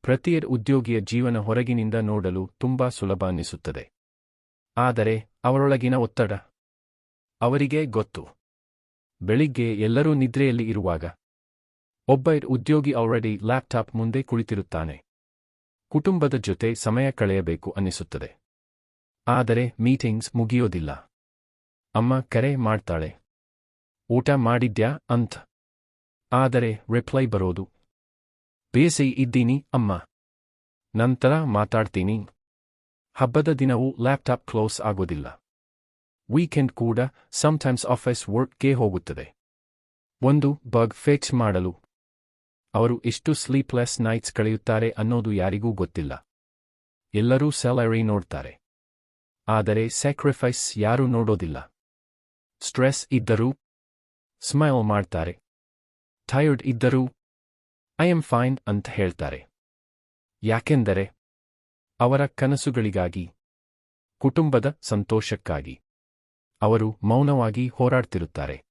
ಪ್ರತಿಯೊಬ್ಬ ಉದ್ಯೋಗಿಯ ಜೀವನ ಹೊರಗಿನಿಂದ ನೋಡಲು ತುಂಬಾ ಸುಲಭ ಅನ್ನಿಸುತ್ತದೆ. ಆದರೆ ಅವರೊಳಗಿನ ಒತ್ತಡ ಅವರಿಗೆ ಗೊತ್ತು. ಬೆಳಿಗ್ಗೆ ಎಲ್ಲರೂ ನಿದ್ರೆಯಲ್ಲಿ ಇರುವಾಗ ಒಬ್ಬ ಉದ್ಯೋಗಿ ಆಲ್ರೆಡಿ ಲ್ಯಾಪ್ಟಾಪ್ ಮುಂದೆ ಕುಳಿತಿರುತ್ತಾನೆ. ಕುಟುಂಬದ ಜೊತೆ ಸಮಯ ಕಳೆಯಬೇಕು ಅನ್ನಿಸುತ್ತದೆ. ಆದರೆ ಮೀಟಿಂಗ್ಸ್ ಮುಗಿಯೋದಿಲ್ಲ. ಅಮ್ಮ ಕರೆ ಮಾಡ್ತಾಳೆ, ಊಟ ಮಾಡಿದ್ಯಾ ಅಂತ. ಆದರೆ ರಿಪ್ಲೈ ಬರೋದು, ಬೇಸಿ ಇದ್ದೀನಿ ಅಮ್ಮ, ನಂತರ ಮಾತಾಡ್ತೀನಿ. ಹಬ್ಬದ ದಿನವೂ ಲ್ಯಾಪ್ಟಾಪ್ ಕ್ಲೋಸ್ ಆಗೋದಿಲ್ಲ. ವೀಕೆಂಡ್ ಕೂಡ ಸಮ್ಟೈಮ್ಸ್ ಆಫೀಸ್ ವರ್ಕ್ಗೆ ಹೋಗುತ್ತದೆ. ಒಂದು ಬಗ್ ಫಿಕ್ಸ್ ಮಾಡಲು ಅವರು ಎಷ್ಟು ಸ್ಲೀಪ್ಲೆಸ್ ನೈಟ್ಸ್ ಕಳೆಯುತ್ತಾರೆ ಅನ್ನೋದು ಯಾರಿಗೂ ಗೊತ್ತಿಲ್ಲ. ಎಲ್ಲರೂ ಸ್ಯಾಲರಿ ನೋಡ್ತಾರೆ, ಆದರೆ ಸ್ಯಾಕ್ರಿಫೈಸ್ ಯಾರೂ ನೋಡೋದಿಲ್ಲ. ಸ್ಟ್ರೆಸ್ ಇದ್ದರೂ ಸ್ಮೈಲ್ ಮಾಡ್ತಾರೆ, ಟಯರ್ಡ್ ಇದ್ದರೂ ಐ ಆಮ್ ಫೈನ್ ಅಂತ ಹೇಳ್ತಾರೆ. ಯಾಕೆಂದರೆ ಅವರ ಕನಸುಗಳಿಗಾಗಿ, ಕುಟುಂಬದ ಸಂತೋಷಕ್ಕಾಗಿ ಅವರು ಮೌನವಾಗಿ ಹೋರಾಡ್ತಿರುತ್ತಾರೆ.